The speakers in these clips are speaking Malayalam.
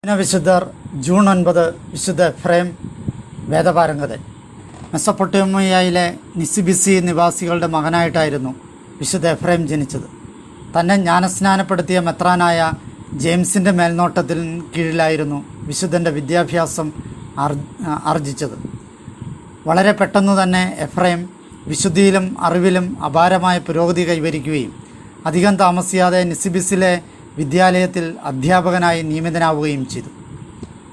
വിശുദ്ധർ ജൂൺ 9 വിശുദ്ധ എഫ്രേം വേദപാരംഗതൻ. മെസൊപ്പൊട്ടേമിയയിലെ നിസിബിസി നിവാസികളുടെ മകനായിട്ടായിരുന്നു വിശുദ്ധ എഫ്രേം ജനിച്ചത്. തന്നെ ജ്ഞാനസ്നാനപ്പെടുത്തിയ മെത്രാനായ ജെയിംസിൻ്റെ മേൽനോട്ടത്തിൽ കീഴിലായിരുന്നു വിശുദ്ധൻ്റെ വിദ്യാഭ്യാസം ആർജിച്ചത്. വളരെ പെട്ടെന്ന് തന്നെ എഫ്രേം വിശുദ്ധിയിലും അറിവിലും അപാരമായ പുരോഗതി കൈവരിക്കുകയും അധികം താമസിയാതെ നിസിബിസിലെ വിദ്യാലയത്തിൽ അധ്യാപകനായി നിയമിതനാവുകയും ചെയ്തു.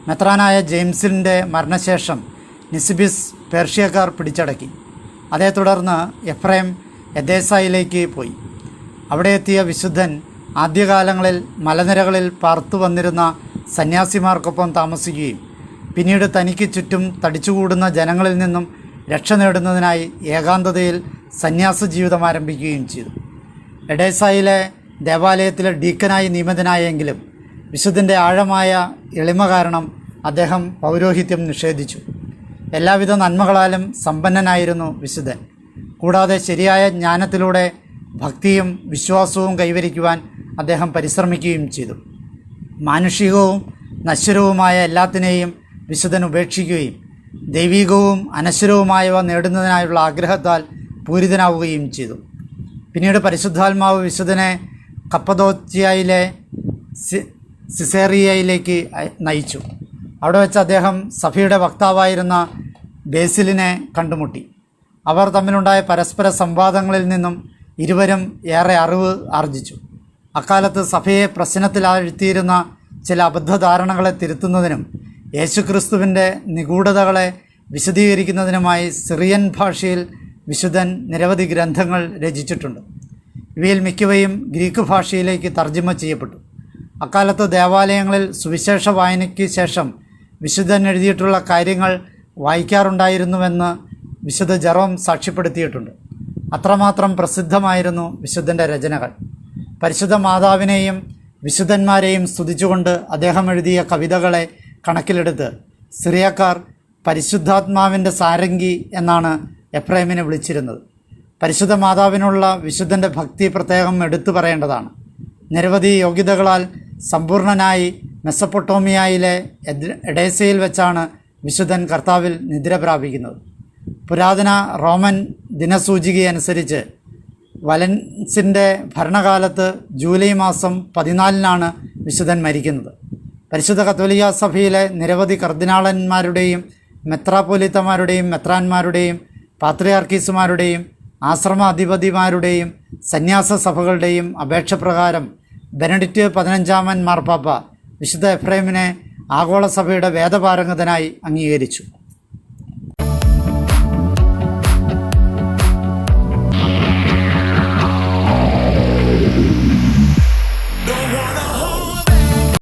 മെത്രാനായ ജെയിംസിൻ്റെ മരണശേഷം നിസിബിസ് പേർഷ്യക്കാർ പിടിച്ചടക്കി. അതേ തുടർന്ന് എഫ്രേം എദേസയിലേക്ക് പോയി. അവിടെ എത്തിയ വിശുദ്ധൻ ആദ്യകാലങ്ങളിൽ മലനിരകളിൽ പാർത്തു വന്നിരുന്ന സന്യാസിമാർക്കൊപ്പം താമസിക്കുകയും പിന്നീട് തനിക്ക് ചുറ്റും തടിച്ചുകൂടുന്ന ജനങ്ങളിൽ നിന്നും രക്ഷ നേടുന്നതിനായി ഏകാന്തതയിൽ സന്യാസ ജീവിതം ആരംഭിക്കുകയും ചെയ്തു. എഡേസയിലെ ദേവാലയത്തിലെ ഡീക്കനായി നിയമിതനായെങ്കിലും വിശുദ്ധൻ്റെ ആഴമായ എളിമ കാരണം അദ്ദേഹം പൗരോഹിത്യം നിഷേധിച്ചു. എല്ലാവിധ നന്മകളാലും സമ്പന്നനായിരുന്നു വിശുദ്ധൻ. കൂടാതെ ശരിയായ ജ്ഞാനത്തിലൂടെ ഭക്തിയും വിശ്വാസവും കൈവരിക്കുവാൻ അദ്ദേഹം പരിശ്രമിക്കുകയും ചെയ്തു. മാനുഷികവും നശ്വരവുമായ എല്ലാത്തിനെയും വിശുദ്ധൻ ഉപേക്ഷിക്കുകയും ദൈവികവും അനശ്വരവുമായവ നേടുന്നതിനായുള്ള ആഗ്രഹത്താൽ പൂരിതനാവുകയും ചെയ്തു. പിന്നീട് പരിശുദ്ധാത്മാവ് വിശുദ്ധനെ കപ്പദോക്യയിലെ സിസേറിയയിലേക്ക് നയിച്ചു. അവിടെ വെച്ച് അദ്ദേഹം സഭയുടെ വക്താവായിരുന്ന ബേസിലിനെ കണ്ടുമുട്ടി. അവർ തമ്മിലുണ്ടായ പരസ്പര സംവാദങ്ങളിൽ നിന്നും ഇരുവരും ഏറെ അറിവ് ആർജിച്ചു. അക്കാലത്ത് സഭയെ പ്രശ്നത്തിലാഴ്ത്തിയിരുന്ന ചില അബദ്ധധാരണകളെ തിരുത്തുന്നതിനും യേശുക്രിസ്തുവിൻ്റെ നിഗൂഢതകളെ വിശദീകരിക്കുന്നതിനുമായി സിറിയൻ ഭാഷയിൽ വിശുദ്ധൻ നിരവധി ഗ്രന്ഥങ്ങൾ രചിച്ചിട്ടുണ്ട്. ഇവയിൽ മിക്കവയും ഗ്രീക്ക് ഭാഷയിലേക്ക് തർജ്ജിമ ചെയ്യപ്പെട്ടു. അക്കാലത്ത് ദേവാലയങ്ങളിൽ സുവിശേഷ വായനയ്ക്ക് ശേഷം വിശുദ്ധൻ എഴുതിയിട്ടുള്ള കാര്യങ്ങൾ വായിക്കാറുണ്ടായിരുന്നുവെന്ന് വിശുദ്ധ ജെറോം സാക്ഷ്യപ്പെടുത്തിയിട്ടുണ്ട്. അത്രമാത്രം പ്രസിദ്ധമായിരുന്നു വിശുദ്ധൻ്റെ രചനകൾ. പരിശുദ്ധ മാതാവിനെയും വിശുദ്ധന്മാരെയും സ്തുതിച്ചുകൊണ്ട് അദ്ദേഹം എഴുതിയ കവിതകളെ കണക്കിലെടുത്ത് സിറിയക്കാർ പരിശുദ്ധാത്മാവിൻ്റെ സാരംഗി എന്നാണ് എഫ്രേമിനെ വിളിച്ചിരുന്നത്. പരിശുദ്ധ മാതാവിനുള്ള വിശുദ്ധൻ്റെ ഭക്തി പ്രത്യേകം എടുത്തു പറയേണ്ടതാണ്. നിരവധി യോഗ്യതകളാൽ സമ്പൂർണനായി മെസൊപ്പൊട്ടേമിയയിലെ എഡേസയിൽ വെച്ചാണ് വിശുദ്ധൻ കർത്താവിൽ നിദ്ര പ്രാപിക്കുന്നത്. പുരാതന റോമൻ ദിനസൂചികയനുസരിച്ച് വലൻസിൻ്റെ ഭരണകാലത്ത് ജൂലൈ മാസം 14 വിശുദ്ധൻ മരിക്കുന്നത്. പരിശുദ്ധ കത്തോലിക്ക സഭയിലെ നിരവധി കർദിനാളന്മാരുടെയും മെത്രാപ്പൊലീത്തമാരുടെയും മെത്രാന്മാരുടെയും പാത്രിയാർക്കീസുമാരുടെയും ആശ്രമ അധിപതിമാരുടെയും സന്യാസ സഭകളുടെയും അപേക്ഷ പ്രകാരം ബെനഡിക്റ്റ് 15 മാർപ്പാപ്പ വിശുദ്ധ എഫ്രേമിനെ ആഗോള സഭയുടെ വേദപാരംഗതനായി അംഗീകരിച്ചു.